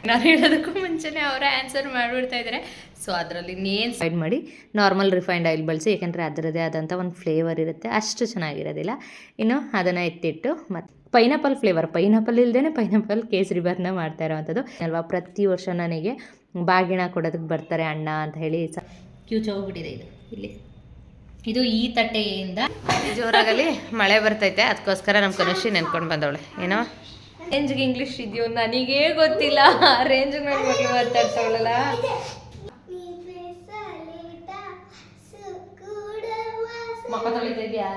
ನಾನು ಹೇಳೋದಕ್ಕೂ ಮುಂಚೆನೇ ಅವರೇ ಆನ್ಸರ್ ಮಾಡಿಬಿಡ್ತಾ ಇದ್ದಾರೆ. ಸೊ ಅದರಲ್ಲಿ ಇನ್ನೇನು ಸೈಡ್ ಮಾಡಿ ನಾರ್ಮಲ್ ರಿಫೈನ್ಡ್ ಆಯಿಲ್ ಬಳಸಿ, ಏಕೆಂದರೆ ಅದರದ್ದೇ ಆದಂಥ ಒಂದು ಫ್ಲೇವರ್ ಇರುತ್ತೆ, ಅಷ್ಟು ಚೆನ್ನಾಗಿರೋದಿಲ್ಲ. ಇನ್ನು ಅದನ್ನು ಎತ್ತಿಟ್ಟು ಮತ್ತು ಪೈನಾಪಲ್ ಫ್ಲೇವರ್, ಪೈನಾಪಲ್ ಇಲ್ಲದೇ ಪೈನಾಪಲ್ ಕೇಸರಿ ಬಾತ್ನ ಮಾಡ್ತಾ ಇರೋವಂಥದ್ದು ಅಲ್ವಾ. ಪ್ರತಿ ವರ್ಷ ನನಗೆ ಬಾಗಿಣ ಕೊಡೋದಕ್ಕೆ ಬರ್ತಾರೆ ಅಣ್ಣ ಅಂತ ಹೇಳಿ ಕ್ಯೂಚ್ ಹೋಗ್ಬಿಟ್ಟಿದೆ ಇದು ಇಲ್ಲಿ. ಇದು ಈ ತಟ್ಟೆಯಿಂದ ಜೋರಾಗಲಿ ಮಳೆ ಬರ್ತೈತೆ, ಅದಕ್ಕೋಸ್ಕರ ನಮ್ಮ ಕನುಷಿ ನೆನ್ಕೊಂಡು ಬಂದವಳೆ. ಏನೋ ರೇಂಜ್ಗೆ ಇಂಗ್ಲೀಷ್ ಇದೆಯೋ ನನಗೇ ಗೊತ್ತಿಲ್ಲ, ರೇಂಜ್ಗೆ ನನ್ನ ಮಗಳು ಮಾತಾಡ್ತಾವಳಲ್ಲ. ಮಕ್ಕ ತೊಳಿತಿದ್ಯಾ?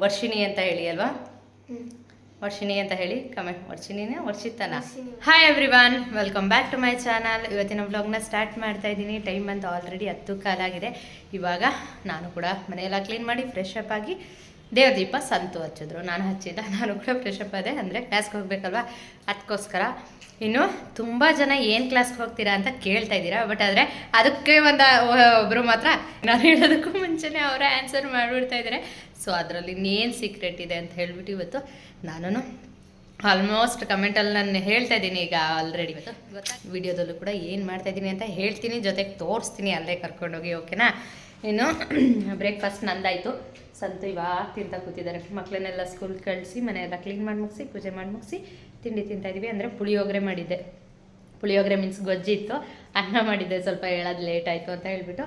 ವರ್ಷಿಣಿ ಅಂತ ಹೇಳಿ ಅಲ್ವಾ, ವರ್ಷಿಣಿ ಅಂತ ಹೇಳಿ ಕಮೆಂಟ್. ವರ್ಷಿಣಿನೇ ವರ್ಷಿತನ. Hi everyone, welcome back to my channel. ಇವತ್ತಿನ ವ್ಲಾಗ್ನ ಸ್ಟಾರ್ಟ್ ಮಾಡ್ತಾ ಇದ್ದೀನಿ. ಟೈಮ್ ಬಂತು ಆಲ್ರೆಡಿ 10 ಕಾಲಾಗಿದೆ. ಇವಾಗ ನಾನು ಕೂಡ ಮನೆಯೆಲ್ಲ ಕ್ಲೀನ್ ಮಾಡಿ ಫ್ರೆಶ್ ಅಪ್ ಆಗಿ ದೇವ್ರ ದೀಪ ಸಂತು ಹಚ್ಚಿದ್ರು, ನಾನು ಹಚ್ಚಿಲ್ಲ. ನಾನು ಕೂಡ ಫ್ರೆಶ್ ಅಪ್ ಆದೆ, ಅಂದರೆ ಕ್ಲಾಸ್ಗೆ ಹೋಗ್ಬೇಕಲ್ವ, ಅದಕ್ಕೋಸ್ಕರ. ಇನ್ನು ತುಂಬ ಜನ ಏನು ಕ್ಲಾಸ್ಗೆ ಹೋಗ್ತೀರಾ ಅಂತ ಕೇಳ್ತಾ ಇದ್ದೀರಾ, ಬಟ್ ಆದರೆ ಅದಕ್ಕೆ ಒಬ್ಬರು ಮಾತ್ರ ನಾನು ಹೇಳೋದಕ್ಕೂ ಮುಂಚೆನೇ ಅವರೇ ಆನ್ಸರ್ ಮಾಡಿಬಿಡ್ತಾ ಇದ್ದಾರೆ. ಸೊ ಅದರಲ್ಲಿ ಇನ್ನೇನು ಸೀಕ್ರೆಟ್ ಇದೆ ಅಂತ ಹೇಳ್ಬಿಟ್ಟು ಇವತ್ತು ನಾನು ಆಲ್ಮೋಸ್ಟ್ ಕಮೆಂಟಲ್ಲಿ ನಾನು ಹೇಳ್ತಾ ಇದ್ದೀನಿ ಈಗ ಆಲ್ರೆಡಿ. ಇವತ್ತು ವಿಡಿಯೋದಲ್ಲೂ ಕೂಡ ಏನು ಮಾಡ್ತಾಯಿದ್ದೀನಿ ಅಂತ ಹೇಳ್ತೀನಿ, ಜೊತೆಗೆ ತೋರಿಸ್ತೀನಿ ಅಲ್ಲೇ ಕರ್ಕೊಂಡೋಗಿ, ಓಕೆನಾ. ಇನ್ನು ಬ್ರೇಕ್ಫಾಸ್ಟ್ ನಂದಾಯಿತು. ಸಂತು ಇವಾಗ ತಿಂತ ಕೂತಿದ್ದಾರೆ. ಮಕ್ಕಳನ್ನೆಲ್ಲ ಸ್ಕೂಲ್ ಕಳಿಸಿ ಮನೆಯೆಲ್ಲ ಕ್ಲೀನ್ ಮಾಡಿ ಮುಗಿಸಿ ಪೂಜೆ ಮಾಡಿ ಮುಗಿಸಿ ತಿಂಡಿ ತಿಂತಾಯಿದ್ದೀವಿ. ಅಂದರೆ ಪುಳಿಯೋಗರೆ ಮಾಡಿದ್ದೆ. ಪುಳಿಯೋಗರೆ ಮೀನ್ಸ್ ಗೊಜ್ಜಿ ಇತ್ತು, ಅನ್ನ ಮಾಡಿದ್ದೆ, ಸ್ವಲ್ಪ ಹೇಳೋದು ಲೇಟ್ ಆಯಿತು ಅಂತ ಹೇಳ್ಬಿಟ್ಟು,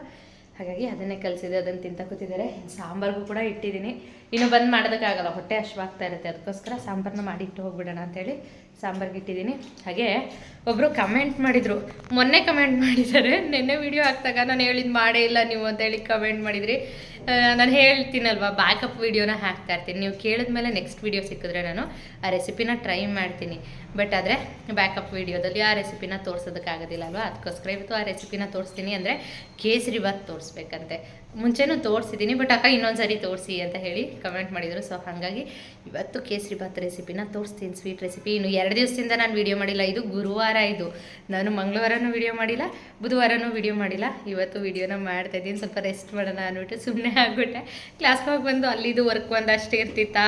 ಹಾಗಾಗಿ ಅದನ್ನೇ ಕಲಿಸಿದೆ, ಅದನ್ನು ತಿಂತ ಕೂತಿದ್ದಾರೆ. ಸಾಂಬಾರ್ಗೂ ಕೂಡ ಇಟ್ಟಿದ್ದೀನಿ. ಇನ್ನು ಬಂದು ಮಾಡೋದಕ್ಕಾಗಲ್ಲ, ಹೊಟ್ಟೆ ಹಶ್ವಾಗ್ತಾ ಇರುತ್ತೆ, ಅದಕ್ಕೋಸ್ಕರ ಸಾಂಬಾರನ್ನ ಮಾಡಿ ಇಟ್ಟು ಹೋಗ್ಬಿಡೋಣ ಅಂತೇಳಿ ಸಾಂಬಾರ್ಗೆ ಇಟ್ಟಿದ್ದೀನಿ. ಹಾಗೆ ಒಬ್ಬರು ಕಮೆಂಟ್ ಮಾಡಿದರು, ಮೊನ್ನೆ ಕಮೆಂಟ್ ಮಾಡಿದ್ದಾರೆ, ನಿನ್ನೆ ವೀಡಿಯೋ ಹಾಕ್ದಾಗ ನಾನು ಹೇಳಿದ್ದು ಮಾಡೇ ಇಲ್ಲ ನೀವು ಅಂತೇಳಿ ಕಮೆಂಟ್ ಮಾಡಿದ್ರಿ. ನಾನು ಹೇಳ್ತೀನಲ್ವ, ಬ್ಯಾಕಪ್ ವೀಡಿಯೋನ ಹಾಕ್ತಾ ಇರ್ತೀನಿ. ನೀವು ಕೇಳಿದ್ಮೇಲೆ ನೆಕ್ಸ್ಟ್ ವೀಡಿಯೋ ಸಿಕ್ಕಿದ್ರೆ ನಾನು ಆ ರೆಸಿಪಿನ ಟ್ರೈ ಮಾಡ್ತೀನಿ. ಬಟ್ ಆದರೆ ಬ್ಯಾಕಪ್ ವೀಡಿಯೋದಲ್ಲಿ ಆ ರೆಸಿಪಿನ ತೋರಿಸೋದಕ್ಕಾಗೋದಿಲ್ಲ ಅಲ್ವಾ, ಅದಕ್ಕೋಸ್ಕರ ಇವತ್ತು ಆ ರೆಸಿಪಿನ ತೋರಿಸ್ತೀನಿ. ಅಂದರೆ ಕೇಸರಿ ಬಾತ್ ತೋರಿಸ್ಬೇಕಂತೆ. ಮುಂಚೆನೂ ತೋರಿಸಿದ್ದೀನಿ, ಬಟ್ ಅಕ್ಕ ಇನ್ನೊಂದು ಸರಿ ತೋರಿಸಿ ಅಂತ ಹೇಳಿ ಕಮೆಂಟ್ ಮಾಡಿದರು. ಸೊ ಹಾಗಾಗಿ ಇವತ್ತು ಕೇಸರಿ ಬಾತ್ ರೆಸಿಪಿನ ತೋರಿಸ್ತೀನಿ, ಸ್ವೀಟ್ ರೆಸಿಪಿ. ಇನ್ನು 2 ದಿವಸದಿಂದ ನಾನು ವೀಡಿಯೋ ಮಾಡಿಲ್ಲ. ಇದು ಗುರುವಾರ, ಇದು ನಾನು ಮಂಗಳವಾರನೂ ವೀಡಿಯೋ ಮಾಡಿಲ್ಲ, ಬುಧವಾರನೂ ವೀಡಿಯೋ ಮಾಡಿಲ್ಲ. ಇವತ್ತು ವೀಡಿಯೋನ ಮಾಡ್ತಾಯಿದ್ದೀನಿ. ಸ್ವಲ್ಪ ರೆಸ್ಟ್ ಮಾಡೋಣ ಅಂದ್ಬಿಟ್ಟು ಸುಮ್ಮನೆ ಆಗಿಬಿಟ್ಟೆ. ಕ್ಲಾಸ್ಗೆ ಹೋಗಿ ಬಂದು ಅಲ್ಲಿದು ವರ್ಕ್ ಒಂದಷ್ಟೇ ಇರ್ತಿತ್ತಾ,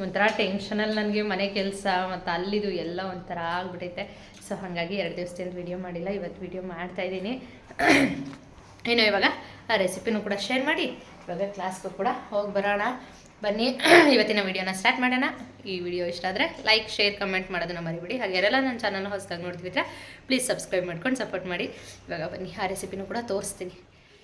ಒಂಥರ ಟೆನ್ಷನಲ್ಲಿ ನನಗೆ ಮನೆ ಕೆಲಸ ಮತ್ತು ಅಲ್ಲಿದು ಎಲ್ಲ ಒಂಥರ ಆಗ್ಬಿಟ್ಟೈತೆ. ಸೊ ಹಾಗಾಗಿ 2 ದಿವಸದಿಂದ ವೀಡಿಯೋ ಮಾಡಿಲ್ಲ, ಇವತ್ತು ವೀಡಿಯೋ ಮಾಡ್ತಾಯಿದ್ದೀನಿ. ಇನ್ನು ಇವಾಗ ಆ ರೆಸಿಪಿನೂ ಕೂಡ ಶೇರ್ ಮಾಡಿ ಇವಾಗ ಕ್ಲಾಸ್ಗೂ ಕೂಡ ಹೋಗಿ ಬರೋಣ. ಬನ್ನಿ ಇವತ್ತಿನ ವೀಡಿಯೋನ ಸ್ಟಾರ್ಟ್ ಮಾಡೋಣ. ಈ ವಿಡಿಯೋ ಇಷ್ಟ ಆದರೆ ಲೈಕ್, ಶೇರ್, ಕಮೆಂಟ್ ಮಾಡೋದನ್ನ ಮರಿಬಿಡಿ. ಹಾಗೆ ಯಾರೆಲ್ಲ ನನ್ನ ಚಾನಲ್ನ ಹೊಸದಾಗಿ ನೋಡ್ತಿದ್ರೆ ಪ್ಲೀಸ್ ಸಬ್ಸ್ಕ್ರೈಬ್ ಮಾಡ್ಕೊಂಡು ಸಪೋರ್ಟ್ ಮಾಡಿ. ಇವಾಗ ಬನ್ನಿ ಆ ರೆಸಿಪಿನೂ ಕೂಡ ತೋರಿಸ್ತೀನಿ.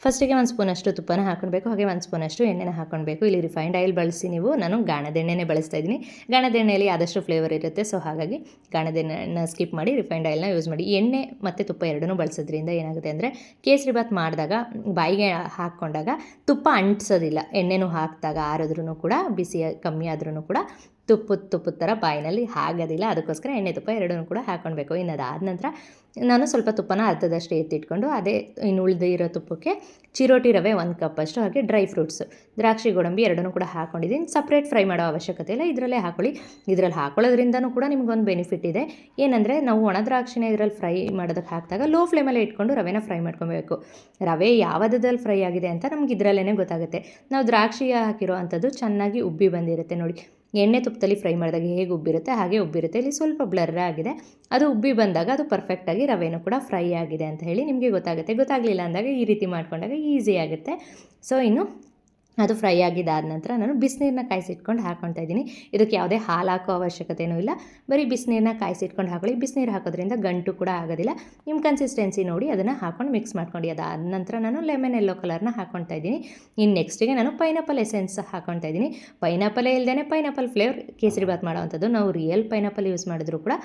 ಫಸ್ಟಿಗೆ 1 ಸ್ಪೂನಷ್ಟು ತುಪ್ಪನ ಹಾಕೊಳ್ಬೇಕು, ಹಾಗೆ 1 ಸ್ಪೂನಷ್ಟು ಎಣ್ಣೆನ ಹಾಕೊಳ್ಬೇಕು. ಇಲ್ಲಿ ರಿಫೈನ್ಡ್ ಆಯಿಲ್ ಬಳಸಿ ನಾನು ಗಾಣದ ಎಣ್ಣೆನೇ ಬಳಸ್ತಾ ಇದ್ದೀನಿ. ಗಾಣದ ಎಣ್ಣೆಯಲ್ಲಿ ಆದಷ್ಟು ಫ್ಲೇವರ್ ಇರುತ್ತೆ, ಸೊ ಹಾಗಾಗಿ ಗಾಣದ ಎಣ್ಣೆನ ಸ್ಕಿಪ್ ಮಾಡಿ ರಿಫೈನ್ಡ್ ಆಯಿಲ್ನ ಯೂಸ್ ಮಾಡಿ. ಎಣ್ಣೆ ಮತ್ತು ತುಪ್ಪ ಎರಡನ್ನೂ ಬಳಸೋದ್ರಿಂದ ಏನಾಗುತ್ತೆ ಅಂದರೆ ಕೇಸರಿ ಬಾತ್ ಮಾಡಿದಾಗ ಬಾಯಿಗೆ ಹಾಕ್ಕೊಂಡಾಗ ತುಪ್ಪ ಅಂಟಿಸೋದಿಲ್ಲ. ಎಣ್ಣೆನೂ ಹಾಕಿದಾಗ ಆರಿದ್ರೂ ಕೂಡ, ಬಿಸಿ ಕಮ್ಮಿ ಆದ್ರೂ ಕೂಡ ತುಪ್ಪದ ಥರ ಬಾಯಿನಲ್ಲಿ ಆಗೋದಿಲ್ಲ. ಅದಕ್ಕೋಸ್ಕರ ಎಣ್ಣೆ ತುಪ್ಪ ಎರಡನ್ನೂ ಕೂಡ ಹಾಕ್ಕೊಳ್ಬೇಕು. ಇನ್ನು ಅದಾದ ನಂತರ ನಾನು ಸ್ವಲ್ಪ ತುಪ್ಪನ ಅರ್ಧದಷ್ಟು ಎತ್ತಿಟ್ಕೊಂಡು ಅದೇ ಇನ್ನು ಉಳಿದಿರೋ ತುಪ್ಪಕ್ಕೆ ಚಿರೋಟಿ ರವೆ 1 ಕಪ್ಪಷ್ಟು, ಹಾಗೆ ಡ್ರೈ ಫ್ರೂಟ್ಸು, ದ್ರಾಕ್ಷಿ, ಗೋಡಂಬಿ ಎರಡನ್ನೂ ಕೂಡ ಹಾಕ್ಕೊಂಡಿದ್ದೀನಿ. ಸಪ್ರೇಟ್ ಫ್ರೈ ಮಾಡೋ ಅವಶ್ಯಕತೆ ಇಲ್ಲ, ಇದರಲ್ಲೇ ಹಾಕೊಳ್ಳಿ. ಇದರಲ್ಲಿ ಹಾಕೊಳ್ಳೋದ್ರಿಂದನೂ ಕೂಡ ನಿಮಗೊಂದು ಬೆನಿಫಿಟ್ ಇದೆ. ಏನಂದರೆ ನಾವು ಒಣ ದ್ರಾಕ್ಷಿನ ಇದರಲ್ಲಿ ಫ್ರೈ ಮಾಡೋದಕ್ಕೆ ಹಾಕಿದಾಗ ಲೋ ಫ್ಲೇಮಲ್ಲೇ ಇಟ್ಕೊಂಡು ರವೆನ ಫ್ರೈ ಮಾಡ್ಕೊಬೇಕು. ರವೆ ಯಾವುದ್ರಲ್ಲಿ ಫ್ರೈ ಆಗಿದೆ ಅಂತ ನಮ್ಗೆ ಇದರಲ್ಲೇ ಗೊತ್ತಾಗುತ್ತೆ. ನಾವು ದ್ರಾಕ್ಷಿ ಹಾಕಿರೋ ಅಂಥದ್ದು ಚೆನ್ನಾಗಿ ಉಬ್ಬಿ ಬಂದಿರುತ್ತೆ ನೋಡಿ. ಎಣ್ಣೆ ತುಪ್ಪದಲ್ಲಿ ಫ್ರೈ ಮಾಡಿದಾಗ ಹೇಗೆ ಉಬ್ಬಿರುತ್ತೆ ಹಾಗೆ ಉಬ್ಬಿರುತ್ತೆ. ಇಲ್ಲಿ ಸ್ವಲ್ಪ ಬ್ಲರ್ ಆಗಿದೆ, ಅದು ಉಬ್ಬಿ ಬಂದಾಗ ಅದು ಪರ್ಫೆಕ್ಟಾಗಿ ರವೆನೂ ಕೂಡ ಫ್ರೈ ಆಗಿದೆ ಅಂತ ಹೇಳಿ ನಿಮಗೆ ಗೊತ್ತಾಗುತ್ತೆ. ಗೊತ್ತಾಗಲಿಲ್ಲ ಅಂದಾಗ ಈ ರೀತಿ ಮಾಡ್ಕೊಂಡಾಗ ಈಸಿ ಆಗುತ್ತೆ. ಸೊ ಇನ್ನು ಅದು ಫ್ರೈ ಆಗಿದ್ದಾದ ನಂತರ ನಾನು ಬಿಸಿನೀರನ್ನ ಕಾಯಿಸಿಟ್ಕೊಂಡು ಹಾಕ್ಕೊಳ್ತಾ ಇದ್ದೀನಿ. ಇದಕ್ಕೆ ಯಾವುದೇ ಹಾಲು ಹಾಕೋ ಅವಶ್ಯಕತೆಯೂ ಇಲ್ಲ, ಬರೀ ಬಿಸಿನೀರನ್ನ ಕಾಯಿಸಿಟ್ಕೊಂಡು ಹಾಕೊಳ್ಳಿ. ಬಿಸಿನೀರು ಹಾಕೋದ್ರಿಂದ ಗಂಟು ಕೂಡ ಆಗೋದಿಲ್ಲ. ನಿಮ್ಮ ಕನ್ಸಿಸ್ಟೆನ್ಸಿ ನೋಡಿ ಅದನ್ನು ಹಾಕ್ಕೊಂಡು ಮಿಕ್ಸ್ ಮಾಡ್ಕೊಂಡು ಅದಾದ ನಂತರ ನಾನು ಲೆಮನ್ ಯೆಲ್ಲೋ ಕಲರ್ನ ಹಾಕ್ಕೊಳ್ತಾ ಇದ್ದೀನಿ. ಇನ್ನು ನೆಕ್ಸ್ಟಿಗೆ ನಾನು ಪೈನಾಪಲ್ ಎಸೆನ್ಸ್ ಹಾಕ್ಕೊಳ್ತಾ ಇದ್ದೀನಿ. ಪೈನಾಪಲೇ ಇಲ್ಲದೇ ಪೈನಾಪಲ್ ಫ್ಲೇವರ್ ಕೇಸರಿ ಬಾತ್ ಮಾಡೋವಂಥದ್ದು. ನಾವು ರಿಯಲ್ ಪೈನಾಪಲ್ ಯೂಸ್ ಮಾಡಿದ್ರೂ ಕೂಡ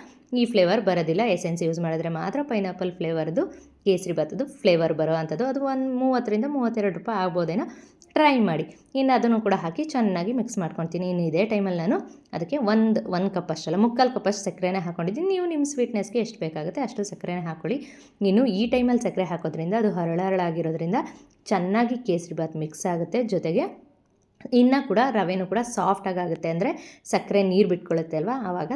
ಈ ಫ್ಲೇವರ್ ಬರೋದಿಲ್ಲ. ಎಸೆನ್ಸ್ ಯೂಸ್ ಮಾಡಿದ್ರೆ ಮಾತ್ರ ಪೈನಾಪಲ್ ಫ್ಲೇವರ್ದು ಕೇಸರಿ ಬಾತದ್ದು ಫ್ಲೇವರ್ ಬರೋ ಅಂಥದ್ದು. ಅದು ಒಂದು 30ರಿಂದ 32 ರೂಪಾಯಿ ಆಗ್ಬೋದೇನೋ, ಟ್ರೈ ಮಾಡಿ. ಇನ್ನು ಅದನ್ನು ಕೂಡ ಹಾಕಿ ಚೆನ್ನಾಗಿ ಮಿಕ್ಸ್ ಮಾಡ್ಕೊಳ್ತೀನಿ. ಇನ್ನು ಇದೇ ಟೈಮಲ್ಲಿ ನಾನು ಅದಕ್ಕೆ ಒಂದು ಕಪ್ ಅಷ್ಟಲ್ಲ, 3/4 ಕಪ್ಪಷ್ಟು ಸಕ್ಕರೆನೇ ಹಾಕ್ಕೊಂಡಿದ್ದೀನಿ. ನೀವು ನಿಮ್ಮ ಸ್ವೀಟ್ನೆಸ್ಗೆ ಎಷ್ಟು ಬೇಕಾಗುತ್ತೆ ಅಷ್ಟು ಸಕ್ಕರೆನೇ ಹಾಕ್ಕೊಳ್ಳಿ. ಇನ್ನು ಈ ಟೈಮಲ್ಲಿ ಸಕ್ಕರೆ ಹಾಕೋದ್ರಿಂದ ಅದು ಹರಳಾಗಿರೋದ್ರಿಂದ ಚೆನ್ನಾಗಿ ಕೇಸರಿ ಬಾತ್ ಮಿಕ್ಸ್ ಆಗುತ್ತೆ. ಜೊತೆಗೆ ಇನ್ನು ಕೂಡ ರವೆನೂ ಕೂಡ ಸಾಫ್ಟಾಗಿ ಆಗುತ್ತೆ, ಅಂದರೆ ಸಕ್ಕರೆ ನೀರು ಬಿಟ್ಕೊಳ್ಳುತ್ತೆ ಅಲ್ವಾ, ಆವಾಗ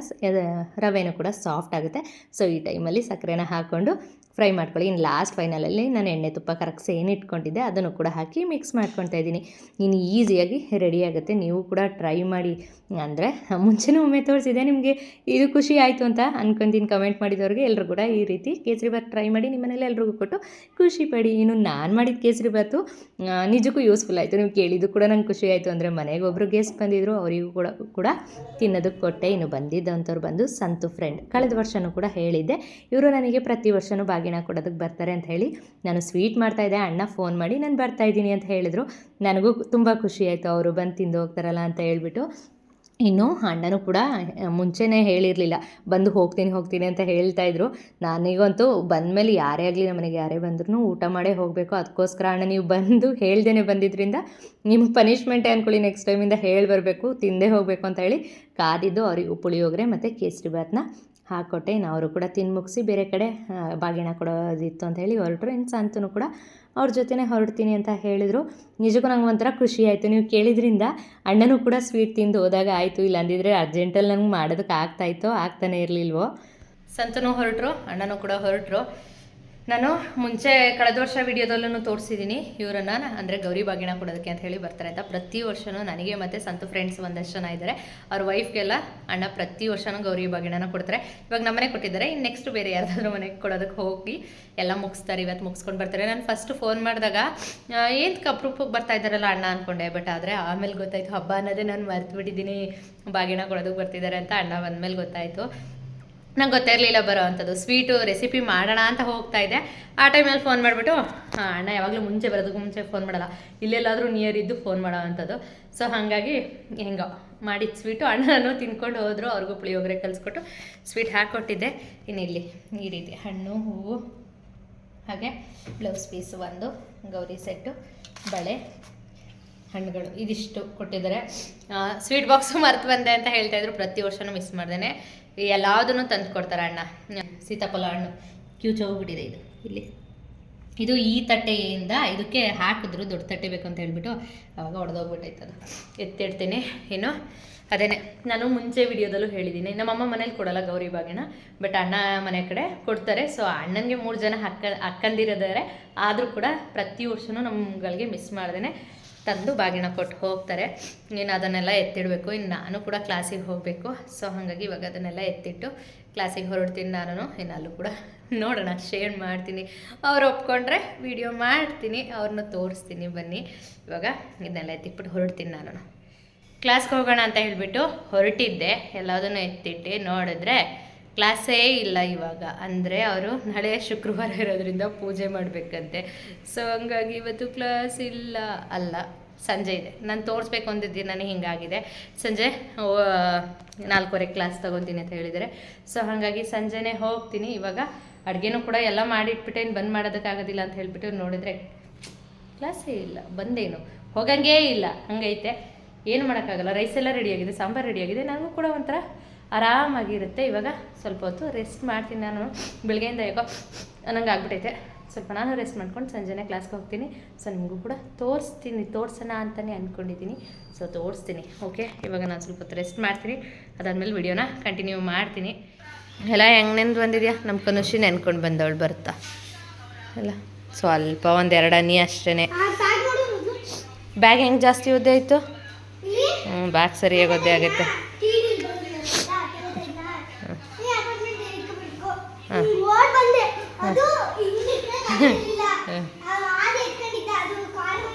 ರವೆನೂ ಕೂಡ ಸಾಫ್ಟ್ ಆಗುತ್ತೆ. ಸೊ ಈ ಟೈಮಲ್ಲಿ ಸಕ್ಕರೆನ ಹಾಕ್ಕೊಂಡು ಫ್ರೈ ಮಾಡ್ಕೊಳ್ಳಿ. ಇನ್ನು ಲಾಸ್ಟ್ ಫೈನಲಲ್ಲಿ ನಾನು ಎಣ್ಣೆ ತುಪ್ಪ ಕರಗಿಸಿ ಏನು ಇಟ್ಕೊಂಡಿದ್ದೆ ಅದನ್ನು ಕೂಡ ಹಾಕಿ ಮಿಕ್ಸ್ ಮಾಡ್ಕೊತಾ ಇದ್ದೀನಿ. ಇನ್ನು ಈಸಿಯಾಗಿ ರೆಡಿ ಆಗುತ್ತೆ. ನೀವು ಕೂಡ ಟ್ರೈ ಮಾಡಿ. ಅಂದರೆ ಮುಂಚೆನೂ ಒಮ್ಮೆ ತೋರಿಸಿದೆ, ನಿಮಗೆ ಇದು ಖುಷಿ ಆಯಿತು ಅಂತ ಅನ್ಕೊಂತೀನಿ. ಕಮೆಂಟ್ ಮಾಡಿದವ್ರಿಗೆ ಎಲ್ಲರೂ ಕೂಡ ಈ ರೀತಿ ಕೇಸರಿಬಾತ್ ಟ್ರೈ ಮಾಡಿ ನಿಮ್ಮ ಮನೇಲಿ ಎಲ್ರಿಗೂ ಕೊಟ್ಟು ಖುಷಿ ಪಡಿ. ಇನ್ನು ನಾನು ಮಾಡಿದ ಕೇಸರಿಬಾತು ನಿಜಕ್ಕೂ ಯೂಸ್ಫುಲ್ ಆಯಿತು. ನೀವು ಕೇಳಿದ್ದು ಕೂಡ ನಂಗೆ ಖುಷಿ ಆಯಿತು. ಅಂದರೆ ಮನೆಗೆ ಒಬ್ಬರು ಗೆಸ್ಟ್ ಬಂದಿದ್ದರು, ಅವರಿಗೂ ಕೂಡ ತಿನ್ನೋದಕ್ಕೆ ಕೊಟ್ಟೆ. ಇನ್ನು ಬಂದಿದ್ದಂಥವ್ರು ಬಂದು ಸಂತು ಫ್ರೆಂಡ್, ಕಳೆದ ವರ್ಷವೂ ಕೂಡ ಹೇಳಿದ್ದೆ, ಇವರು ನನಗೆ ಪ್ರತಿ ವರ್ಷವೂ ಬಾಗಿನ ಕೊಡೋದಕ್ಕೆ ಬರ್ತಾರೆ ಅಂತ ಹೇಳಿ. ನಾನು ಸ್ವೀಟ್ ಮಾಡ್ತಾಯಿದ್ದೆ, ಅಣ್ಣ ಫೋನ್ ಮಾಡಿ ನಾನು ಬರ್ತಾಯಿದ್ದೀನಿ ಅಂತ ಹೇಳಿದರು. ನನಗೂ ತುಂಬ ಖುಷಿ ಆಯಿತು, ಅವರು ಬಂದು ತಿಂದು ಹೋಗ್ತಾರಲ್ಲ ಅಂತ ಹೇಳ್ಬಿಟ್ಟು. ಇನ್ನು ಅಣ್ಣನೂ ಕೂಡ ಮುಂಚೆನೇ ಹೇಳಿರಲಿಲ್ಲ, ಬಂದು ಹೋಗ್ತೀನಿ ಅಂತ ಹೇಳ್ತಾಯಿದ್ರು. ನನಗಂತೂ ಬಂದಮೇಲೆ ಯಾರೇ ಆಗಲಿ ನಮ್ಮ ಮನೆಗೆ ಯಾರೇ ಬಂದ್ರೂ ಊಟ ಮಾಡೇ ಹೋಗಬೇಕು. ಅದಕ್ಕೋಸ್ಕರ ಅಣ್ಣ ನೀವು ಬಂದು ಹೇಳ್ದೇ ಬಂದಿದ್ದರಿಂದ ನಿಮ್ಗೆ ಪನಿಷ್ಮೆಂಟೇ ಅಂದ್ಕೊಳ್ಳಿ, ನೆಕ್ಸ್ಟ್ ಟೈಮಿಂದ ಹೇಳಿ ಬರಬೇಕು, ತಿಂದೇ ಹೋಗಬೇಕು ಅಂತ ಹೇಳಿ ಕಾದಿದ್ದು ಅವರಿಗೂ ಪುಳಿಯೋಗರೆ ಮತ್ತು ಕೇಸರಿಬಾತ್ನ ಹಾಕ್ಕೊಟ್ಟೆ. ಇನ್ನು ಅವರು ಕೂಡ ತಿಂದು ಮುಗಿಸಿ ಬೇರೆ ಕಡೆ ಬಾಗಿನ ಕೊಡೋದಿತ್ತು ಅಂತ ಹೇಳಿ ಹೊರಟರು. ಇನ್ನು ಸಂತೂ ಕೂಡ ಅವ್ರ ಜೊತೆನೇ ಹೊರಡ್ತೀನಿ ಅಂತ ಹೇಳಿದರು. ನಿಜಕ್ಕೂ ನಂಗೆ ಒಂಥರ ಖುಷಿ ಆಯಿತು. ನೀವು ಕೇಳಿದ್ರಿಂದ ಅಣ್ಣನೂ ಕೂಡ ಸ್ವೀಟ್ ತಿಂದು ಹೋದಾಗ ಆಯಿತು, ಇಲ್ಲ ಅಂದಿದ್ರೆ ಅರ್ಜೆಂಟಲ್ಲಿ ನಂಗೆ ಮಾಡೋದಕ್ಕೆ ಆಗ್ತಾನೆ ಇರಲಿಲ್ವೋ. ಸಂತನೂ ಹೊರಟರು, ಅಣ್ಣನೂ ಕೂಡ ಹೊರಟರು. ನಾನು ಮುಂಚೆ ಕಳೆದ ವರ್ಷ ವಿಡಿಯೋದಲ್ಲೂ ತೋರಿಸಿದ್ದೀನಿ ಇವರನ್ನು, ಅಂದರೆ ಗೌರಿ ಬಾಗಿನ ಕೊಡೋದಕ್ಕೆ ಅಂತ ಹೇಳಿ ಬರ್ತಾರೆ ಅಂತ. ಪ್ರತಿ ವರ್ಷವೂ ನನಗೆ ಮತ್ತು ಸಂತು ಫ್ರೆಂಡ್ಸ್ ಒಂದಷ್ಟು ಜನ ಇದ್ದಾರೆ, ಅವ್ರ ವೈಫ್ಗೆಲ್ಲ ಅಣ್ಣ ಪ್ರತಿ ವರ್ಷವೂ ಗೌರಿ ಬಾಗಿನ ಕೊಡ್ತಾರೆ. ಇವಾಗ ನಮ್ಮನೆ ಕೊಟ್ಟಿದ್ದಾರೆ, ಇನ್ನು ನೆಕ್ಸ್ಟ್ ಬೇರೆ ಯಾರ್ದಾದ್ರೂ ಮನೆಗೆ ಕೊಡೋದಕ್ಕೆ ಹೋಗಿ ಎಲ್ಲ ಮುಗಿಸ್ತಾರೆ. ಇವತ್ತು ಮುಗಿಸ್ಕೊಂಡು ಬರ್ತಾರೆ. ನಾನು ಫಸ್ಟ್ ಫೋನ್ ಮಾಡಿದಾಗ ಏನು ಅಪರೂಪಕ್ಕೆ ಬರ್ತಾ ಇದ್ದಾರಲ್ಲ ಅಣ್ಣ ಅಂದ್ಕೊಂಡೆ. ಬಟ್ ಆದರೆ ಆಮೇಲೆ ಗೊತ್ತಾಯಿತು, ಹಬ್ಬ ಅನ್ನೋದೇ ನಾನು ಮರ್ತು ಬಿಟ್ಟಿದ್ದೀನಿ, ಬಾಗಿನ ಕೊಡೋದಕ್ಕೆ ಬರ್ತಿದ್ದಾರೆ ಅಂತ. ಅಣ್ಣ ಬಂದಮೇಲೆ ಗೊತ್ತಾಯಿತು. ನಂಗೆ ಗೊತ್ತಿರಲಿಲ್ಲ ಬರೋ ಅಂಥದ್ದು. ಸ್ವೀಟು ರೆಸಿಪಿ ಮಾಡೋಣ ಅಂತ ಹೋಗ್ತಾ ಇದ್ದೆ, ಆ ಟೈಮಲ್ಲಿ ಫೋನ್ ಮಾಡಿಬಿಟ್ಟು, ಅಣ್ಣ ಯಾವಾಗಲೂ ಮುಂಚೆ ಬರೋದಕ್ಕೆ ಮುಂಚೆ ಫೋನ್ ಮಾಡಲ್ಲ, ಇಲ್ಲೆಲ್ಲಾದರೂ ನಿಯರ್ ಇದ್ದು ಫೋನ್ ಮಾಡೋ ಅಂಥದ್ದು. ಸೊ ಹಾಗಾಗಿ ಹೆಂಗೋ ಮಾಡಿದ ಸ್ವೀಟು ಅಣ್ಣನೂ ತಿನ್ಕೊಂಡು ಹೋದರು. ಅವ್ರಿಗೂ ಪುಳಿಯೋಗರೆ ಕಲಿಸ್ಕೊಟ್ಟು ಸ್ವೀಟ್ ಹಾಕ್ಕೊಟ್ಟಿದ್ದೆ. ಇನ್ನು ಇಲ್ಲಿ ಈ ರೀತಿ ಹಣ್ಣು, ಹೂವು, ಹಾಗೆ ಬ್ಲೌಸ್ ಪೀಸು ಒಂದು, ಗೌರಿ ಸೆಟ್ಟು, ಬಳೆ, ಹಣ್ಣುಗಳು ಇದಿಷ್ಟು ಕೊಟ್ಟಿದ್ದಾರೆ. ಸ್ವೀಟ್ ಬಾಕ್ಸು ಮರ್ತು ಬಂದೆ ಅಂತ ಹೇಳ್ತಾಯಿದ್ರು. ಪ್ರತಿ ವರ್ಷವೂ ಮಿಸ್ ಮಾಡ್ದೇನೆ ಎಲ್ಲದನ್ನು ತಂದು ಕೊಡ್ತಾರೆ ಅಣ್ಣ. ಸೀತಾಫಲ ಹಣ್ಣು ಕ್ಯೂಚೋಗ್ಬಿಟ್ಟಿದೆ ಇದು ಇಲ್ಲಿ. ಇದು ಈ ತಟ್ಟೆಯಿಂದ ಇದಕ್ಕೆ ಹಾಕಿದ್ರು, ದೊಡ್ಡ ತಟ್ಟೆ ಬೇಕು ಅಂತ ಹೇಳ್ಬಿಟ್ಟು ಅವಾಗ ಹೊಡೆದೋಗ್ಬಿಟ್ಟೈತೆ. ಅದು ಎತ್ತಿಡ್ತೀನಿ. ಇನ್ನು ಅದೇನೆ ನಾನು ಮುಂಚೆ ವಿಡಿಯೋದಲ್ಲೂ ಹೇಳಿದ್ದೀನಿ, ನಮ್ಮಮ್ಮ ಮನೇಲಿ ಕೊಡಲ್ಲ ಗೌರಿ ಬಾಗಿನ, ಬಟ್ ಅಣ್ಣ ಮನೆ ಕಡೆ ಕೊಡ್ತಾರೆ. ಸೊ ಅಣ್ಣನಿಗೆ 3 ಜನ ಅಕ್ಕಂದಿರಿದ್ದಾರೆ, ಆದರೂ ಕೂಡ ಪ್ರತಿ ವರ್ಷವೂ ನಮ್ಮಗಳಿಗೆ ಮಿಸ್ ಮಾಡ್ದೇ ತಂದು ಬಾಗಿನ ಕೊಟ್ಟು ಹೋಗ್ತಾರೆ. ಇನ್ನು ಅದನ್ನೆಲ್ಲ ಎತ್ತಿಡಬೇಕು. ಇನ್ನು ನಾನು ಕೂಡ ಕ್ಲಾಸಿಗೆ ಹೋಗಬೇಕು. ಸೊ ಹಾಗಾಗಿ ಇವಾಗ ಅದನ್ನೆಲ್ಲ ಎತ್ತಿಟ್ಟು ಕ್ಲಾಸಿಗೆ ಹೊರಡ್ತೀನಿ ನಾನು. ಇನ್ನು ಅಲ್ಲೂ ಕೂಡ ನೋಡೋಣ, ಶೇರ್ ಮಾಡ್ತೀನಿ. ಅವ್ರು ಒಪ್ಕೊಂಡ್ರೆ ವಿಡಿಯೋ ಮಾಡ್ತೀನಿ, ಅವ್ರನ್ನ ತೋರಿಸ್ತೀನಿ. ಬನ್ನಿ, ಇವಾಗ ಇದನ್ನೆಲ್ಲ ಎತ್ತಿಟ್ಬಿಟ್ಟು ಹೊರಡ್ತೀನಿ ನಾನು. ಕ್ಲಾಸ್ಗೆ ಹೋಗೋಣ ಅಂತ ಹೇಳಿಬಿಟ್ಟು ಹೊರಟಿದ್ದೆ, ಎಲ್ಲದನ್ನು ಎತ್ತಿಟ್ಟು ನೋಡಿದ್ರೆ ಕ್ಲಾಸೇ ಇಲ್ಲ ಇವಾಗ. ಅಂದರೆ ಅವರು ನಾಳೆ ಶುಕ್ರವಾರ ಇರೋದ್ರಿಂದ ಪೂಜೆ ಮಾಡಬೇಕಂತೆ. ಸೊ ಹಂಗಾಗಿ ಇವತ್ತು ಕ್ಲಾಸ್ ಇಲ್ಲ, ಅಲ್ಲ ಸಂಜೆ ಇದೆ. ನಾನು ತೋರಿಸ್ಬೇಕು ಅಂದಿದ್ದೀನಿ, ನನಗೆ ಹಿಂಗಾಗಿದೆ. ಸಂಜೆ 4:15 ಕ್ಲಾಸ್ ತೊಗೊತೀನಿ ಅಂತ ಹೇಳಿದ್ದಾರೆ. ಸೊ ಹಾಗಾಗಿ ಸಂಜೆನೇ ಹೋಗ್ತೀನಿ. ಇವಾಗ ಅಡುಗೆನೂ ಕೂಡ ಎಲ್ಲ ಮಾಡಿಟ್ಬಿಟ್ಟೆ, ಇನ್ನು ಬಂದ್ ಮಾಡೋದಕ್ಕಾಗೋದಿಲ್ಲ ಅಂತ ಹೇಳಿಬಿಟ್ಟು ನೋಡಿದ್ರೆ ಕ್ಲಾಸೇ ಇಲ್ಲ, ಬಂದೇನು ಹೋಗಂಗೇ ಇಲ್ಲ, ಹಂಗೈತೆ. ಏನು ಮಾಡೋಕ್ಕಾಗಲ್ಲ. ರೈಸ್ ಎಲ್ಲ ರೆಡಿಯಾಗಿದೆ, ಸಾಂಬಾರು ರೆಡಿಯಾಗಿದೆ, ನನಗೂ ಕೂಡ ಒಂಥರ ಆರಾಮಾಗಿರುತ್ತೆ. ಇವಾಗ ಸ್ವಲ್ಪ ಹೊತ್ತು ರೆಸ್ಟ್ ಮಾಡ್ತೀನಿ ನಾನು. ಬೆಳಗ್ಗೆಯಿಂದ ಯಾಕೋ ನಂಗೆ ಆಗ್ಬಿಟ್ಟೈತೆ, ಸ್ವಲ್ಪ ನಾನು ರೆಸ್ಟ್ ಮಾಡ್ಕೊಂಡು ಸಂಜೆನೇ ಕ್ಲಾಸ್ಗೆ ಹೋಗ್ತೀನಿ. ಸೊ ನಿಮಗೂ ಕೂಡ ತೋರಿಸೋಣ ಅಂತಲೇ ಅಂದ್ಕೊಂಡಿದ್ದೀನಿ. ಸೊ ತೋರಿಸ್ತೀನಿ. ಓಕೆ, ಇವಾಗ ನಾನು ಸ್ವಲ್ಪ ಹೊತ್ತು ರೆಸ್ಟ್ ಮಾಡ್ತೀನಿ, ಅದಾದಮೇಲೆ ವಿಡಿಯೋನ ಕಂಟಿನ್ಯೂ ಮಾಡ್ತೀನಿ. ಎಲ್ಲ ಹೆಂಗೆ ನೆನ್ದು ಬಂದಿದೆಯಾ, ನಮ್ಮ ಕನುಷಿ ನೆನ್ಕೊಂಡು ಬಂದವಳು ಬರುತ್ತಾ ಎಲ್ಲ. ಸ್ವಲ್ಪ 1-2 ಹನಿ ಅಷ್ಟೇ. ಬ್ಯಾಗ್ ಹೆಂಗೆ ಜಾಸ್ತಿ ಒದ್ದೆ ಆಯಿತು? ಬ್ಯಾಗ್ ಸರಿಯಾಗಿ ಒದ್ದೆ ಆಗುತ್ತೆ.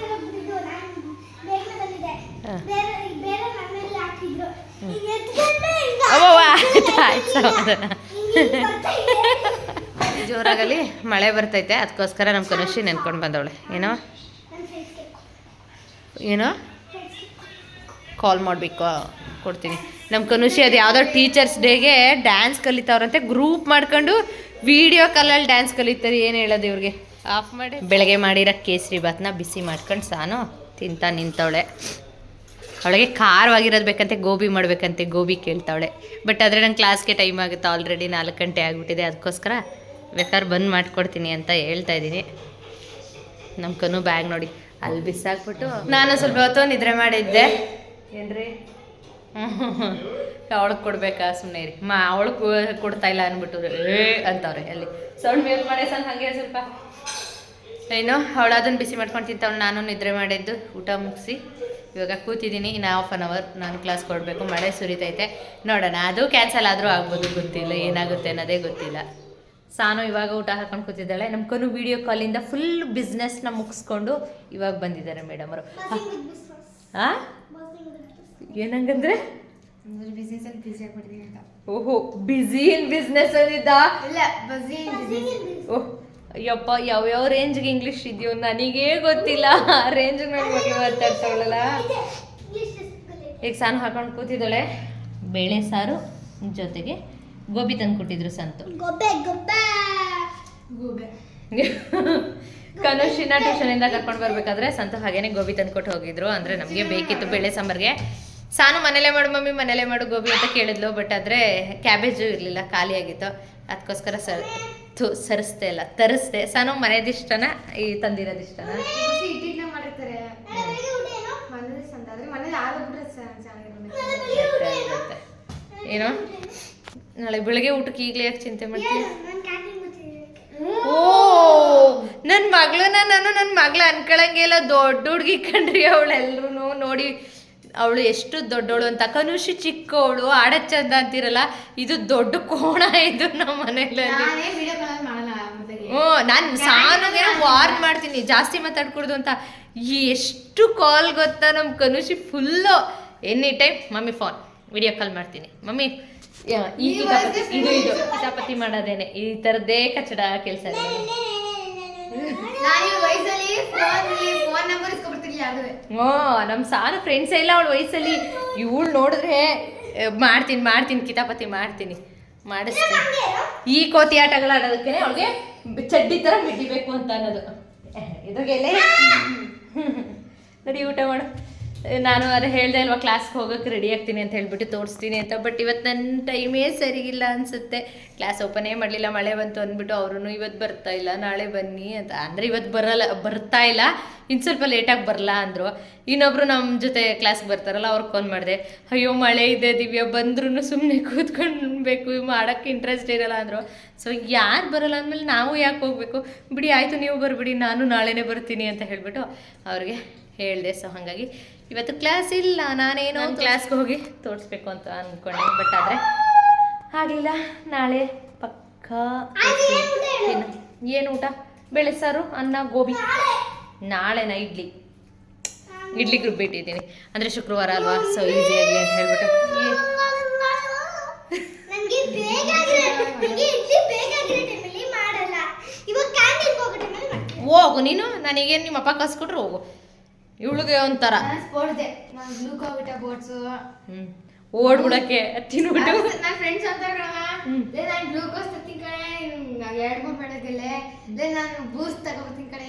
ಜೋರಾಗಲಿ ಮಳೆ ಬರ್ತೈತೆ, ಅದಕ್ಕೋಸ್ಕರ ನಮ್ಮ ಕನುಷಿ ನೆನ್ಕೊಂಡು ಬಂದವಳೆ. ಏನೋ ಕಾಲ್ ಮಾಡಬೇಕು, ಕೊಡ್ತೀನಿ. ನಮ್ಮ ಕನುಷಿ ಅದು ಯಾವುದೋ ಟೀಚರ್ಸ್ ಡೇಗೆ ಡ್ಯಾನ್ಸ್ ಕಲಿತಾವ್ರಂತೆ, ಗ್ರೂಪ್ ಮಾಡ್ಕೊಂಡು ವಿಡಿಯೋ ಕಾಲಲ್ಲಿ ಡ್ಯಾನ್ಸ್ ಕಲಿತಾರೆ. ಏನು ಹೇಳೋದು ಇವ್ರಿಗೆ? ಆಫ್ ಮಾಡಿ ಬೆಳಗ್ಗೆ ಮಾಡಿರೋ ಕೇಸರಿ ಬಾತ್ನ ಬಿಸಿ ಮಾಡ್ಕೊಂಡು ಸಾನು ತಿಂತಾ ನಿಂತವಳೆ. ಅವಳಿಗೆ ಖಾರವಾಗಿರೋದು ಬೇಕಂತೆ, ಗೋಬಿ ಮಾಡಬೇಕಂತೆ, ಗೋಬಿ ಕೇಳ್ತಾವಳೆ. ಬಟ್ ಆದರೆ ನಂಗೆ ಕ್ಲಾಸ್ಗೆ ಟೈಮ್ ಆಗುತ್ತೆ, ಆಲ್ರೆಡಿ 4 ಗಂಟೆ ಆಗಿಬಿಟ್ಟಿದೆ. ಅದಕ್ಕೋಸ್ಕರ ಬೇಕಾದ್ರೆ ಬಂದ್ ಮಾಡಿಕೊಡ್ತೀನಿ ಅಂತ ಹೇಳ್ತಾ ಇದ್ದೀನಿ. ನಮ್ಮ ಕನು ಬ್ಯಾಗ್ ನೋಡಿ, ಅಲ್ಲಿ ಬಿಸಾಕ್ಬಿಟ್ಟು ನಾನು ಸ್ವಲ್ಪ ಹೊತ್ತು ನಿದ್ರೆ ಮಾಡಿದ್ದೆ. ಏನ್ರಿ ಅವಳಿಗೆ ಕೊಡ್ಬೇಕಾ ಸುಮ್ಮನೆ ರೀ ಅವಳಿಗೆ ಕೊಡ್ತಾ ಇಲ್ಲ ಅಂದ್ಬಿಟ್ಟು ಅಂತವ್ರೆ ಅಲ್ಲಿ ಸೌಂಡ್ ಮ್ಯೂಟ್ ಮಾಡಿ ಹಾಗೆ ಸ್ವಲ್ಪ ಏನು ಅವಳು ಅದನ್ನು ಬಿಸಿ ಮಾಡ್ಕೊಂಡು ತಿಂತವಳು. ನಾನು ನಿದ್ರೆ ಮಾಡಿದ್ದು ಊಟ ಮುಗಿಸಿ ಇವಾಗ ಕೂತಿದ್ದೀನಿ. ಇನ್ನು 1/2 hour ನಾನು ಕ್ಲಾಸ್ ಕೊಡಬೇಕು. ಮಳೆ ಸುರಿತೈತೆ, ನೋಡೋಣ. ಅದು ಕ್ಯಾನ್ಸಲ್ ಆದರೂ ಆಗ್ಬೋದು, ಗೊತ್ತಿಲ್ಲ ಏನಾಗುತ್ತೆ ಅನ್ನೋದೇ ಗೊತ್ತಿಲ್ಲ. ಸಾನು ಇವಾಗ ಊಟ ಹಾಕೊಂಡು ಕೂತಿದ್ದಾಳೆ. ನಮ್ಮ ಕನು ವಿಡಿಯೋ ಕಾಲಿಂದ ಫುಲ್ ಬಿಸ್ನೆಸ್ನ ಮುಗಿಸ್ಕೊಂಡು ಇವಾಗ ಬಂದಿದ್ದಾರೆ ಮೇಡಮ್ ಅವರು. ಹಾಂ ಏನಂಗಂದ್ರೆ ಓಹೋ ಬಿಸಿ ಇನ್ ಬಿಸ್ನೆಸ್ ಅಂದಿದ್ದ. ಓಹ್ ಅಯ್ಯಪ್ಪ, ಯಾವ್ಯಾವ ರೇಂಜ್ಗೆ ಇಂಗ್ಲೀಷ್ ಇದೆಯೋ ನನಗೇ ಗೊತ್ತಿಲ್ಲ. ಆ ರೇಂಜ್ಗೆ ನನ್ನ ಮಗಳು ಮಾತಾಡ್ತಾವಳಲ್ಲ. ಈಗ ಸಾನು ಹಾಕೊಂಡು ಕೂತಿದ್ದಾಳೆ. ಬೇಳೆ ಸಾರು ಜೊತೆಗೆ ಗೋಬಿ ತಂದು ಕೊಟ್ಟಿದ್ರು ಸಂತು. ಕನುಷಿನ ಟ್ಯೂಷನಿಂದ ಕರ್ಕೊಂಡು ಬರ್ಬೇಕಾದ್ರೆ ಸಂತು ಹಾಗೇನೆ ಗೋಬಿ ತಂದು ಕೊಟ್ಟು ಹೋಗಿದ್ರು. ಅಂದರೆ ನಮಗೆ ಬೇಕಿತ್ತು ಬೇಳೆ ಸಾಂಬಾರಿಗೆ. ಸಾನು ಮನೇಲೇ ಮಾಡು ಮಮ್ಮಿ, ಮನೇಲೇ ಮಾಡು ಗೋಬಿ ಅಂತ ಕೇಳಿದ್ಲು. ಬಟ್ ಆದರೆ ಕ್ಯಾಬೇಜು ಇರಲಿಲ್ಲ, ಖಾಲಿಯಾಗಿತ್ತು. ಅದಕ್ಕೋಸ್ಕರ ಸರಿಸ್ದೆ ಇಲ್ಲ, ತರಿಸ್ದೆ. ಸಾನು ಮನೆಯದಿಷ್ಟನ ಈ ತಂದಿರೋದಿಷ್ಟನ ಏನೋ ನಾಳೆ ಬೆಳಗ್ಗೆ ಊಟಕ್ಕೆ ಈಗಲೇ ಯಾಕೆ ಚಿಂತೆ ಮಾಡ್ತೀನಿ? ಓ ನನ್ನ ಮಗಳನ್ನ ನಾನು ನನ್ನ ಮಗಳ ಅನ್ಕೊಳಂಗಿಲ್ಲ. ದೊಡ್ಡ ಹುಡುಗಿ ಕಂಡ್ರಿ ಅವಳೆಲ್ರು ನೋಡಿ. ಅವಳು ಎಷ್ಟು ದೊಡ್ಡವಳು ಅಂತ. ಕನುಷಿ ಚಿಕ್ಕವಳು, ಆಡೋದು ಚಂದ ಅಂತಿರಲ್ಲ. ಇದು ದೊಡ್ಡ ಕೋಣ ಇದು ನಮ್ಮ ಮನೇಲಿ. ಹ್ಞೂ ನಾನು ಸಾನಿಗೆ ವಾರ್ನ್ ಮಾಡ್ತೀನಿ ಜಾಸ್ತಿ ಮಾತಾಡ್ಕೊಡ್ದು ಅಂತ. ಎಷ್ಟು ಕಾಲ್ ಗೊತ್ತಾ ನಮ್ಮ Kanushi full any time mummy phone video call ಮಾಡ್ತೀನಿ ಮಮ್ಮಿ. ಈ ಕಿತಾಪತಿ ಮಾಡೋದೇನೆ ಈ ಥರದ್ದೇ ಕಚ್ಚಡ ಕೆಲಸ. ನಮ್ಮ ಸಾನು ಫ್ರೆಂಡ್ಸೇ ಇಲ್ಲ ಅವಳ ವಯಸ್ಸಲ್ಲಿ. ಇವಳು ನೋಡಿದ್ರೆ ಮಾಡ್ತೀನಿ ಕಿತಾಪತಿ ಮಾಡ್ತೀನಿ, ಮಾಡಿಸ್ತೀನಿ. ಈ ಕೋತಿ ಆಟಗಳು ಆಡೋದಕ್ಕೆ ಅವಳಿಗೆ ಚಡ್ಡಿ ಥರ ಬಿಟ್ಟಿಬೇಕು ಅಂತ ಅನ್ನೋದು. ಇದ್ರಾಗೆಲ್ಲೇ ನಡಿ ಊಟ ಮಾಡು. ನಾನು ಅದು ಹೇಳ್ದೆ ಅಲ್ವಾ ಕ್ಲಾಸ್ಗೆ ಹೋಗೋಕ್ಕೆ ರೆಡಿ ಆಗ್ತೀನಿ ಅಂತ ಹೇಳ್ಬಿಟ್ಟು ತೋರಿಸ್ತೀನಿ ಅಂತ. ಬಟ್ ಇವತ್ತು ನನ್ನ ಟೈಮೇ ಸರಿಗಿಲ್ಲ ಅನಿಸುತ್ತೆ. ಕ್ಲಾಸ್ ಓಪನೇ ಮಾಡಲಿಲ್ಲ, ಮಳೆ ಬಂತು ಅಂದ್ಬಿಟ್ಟು ಅವರು ಇವತ್ತು ಬರ್ತಾ ಇಲ್ಲ, ನಾಳೆ ಬನ್ನಿ ಅಂತ. ಅಂದರೆ ಇವತ್ತು ಬರ್ತಾ ಇಲ್ಲ, ಇನ್ನು ಸ್ವಲ್ಪ ಲೇಟಾಗಿ ಬರಲ್ಲ ಅಂದರು. ಇನ್ನೊಬ್ಬರು ನಮ್ಮ ಜೊತೆ ಕ್ಲಾಸ್ಗೆ ಬರ್ತಾರಲ್ಲ ಅವ್ರಿಗೆ ಕಾಲ್ ಮಾಡಿದೆ. ಅಯ್ಯೋ ಮಳೆ ಇದೆ ದಿವ್ಯ, ಬಂದ್ರೂ ಸುಮ್ಮನೆ ಕೂತ್ಕೊಳ್ಬೇಕು, ಮಾಡೋಕ್ಕೆ ಇಂಟ್ರೆಸ್ಟ್ ಇರಲ್ಲ ಅಂದರು. ಸೊ ಯಾರು ಬರೋಲ್ಲ ಅಂದಮೇಲೆ ನಾವು ಯಾಕೆ ಹೋಗಬೇಕು, ಬಿಡಿ ಆಯಿತು ನೀವು ಬರ್ಬಿಡಿ, ನಾನು ನಾಳೆನೇ ಬರ್ತೀನಿ ಅಂತ ಹೇಳಿಬಿಟ್ಟು ಅವ್ರಿಗೆ ಹೇಳಿದೆ. ಸೊ ಹಾಗಾಗಿ ಇವತ್ತು ಕ್ಲಾಸ್ ಇಲ್ಲ. ನಾನೇನೋ ಕ್ಲಾಸ್ಗೆ ಹೋಗಿ ತೋರಿಸ್ಬೇಕು ಅಂತ ಅಂದ್ಕೊಂಡೆ. ಬಟ್ ಆದರೆ ಆಗಲಿಲ್ಲ. ನಾಳೆ ಪಕ್ಕ. ಏನು ಊಟ? ಬೇಳೆ ಸಾರು, ಅನ್ನ, ಗೋಬಿ. ನಾಳೆನ ಇಡ್ಲಿಗೆ ರುಬ್ಬಿಟ್ಟಿದ್ದೀನಿ. ಅಂದರೆ ಶುಕ್ರವಾರ ಅಲ್ವಾ, ಸೊ ಈಸಿ ಆಗಲಿ ಅಂತ ಹೇಳ್ಬಿಟ್ಟು. ಹೋಗು ನೀನು, ನನಗೇನು ನಿಮ್ಮ ಅಪ್ಪ ಕಸ್ಕೊಟ್ರು ಹೋಗು. ಇವಳಿಗೆ ಒಂಥರ ಓಡ್ಬಿಡಕ್ಕೆ ತಿನ್ಬಿಟ್ಟು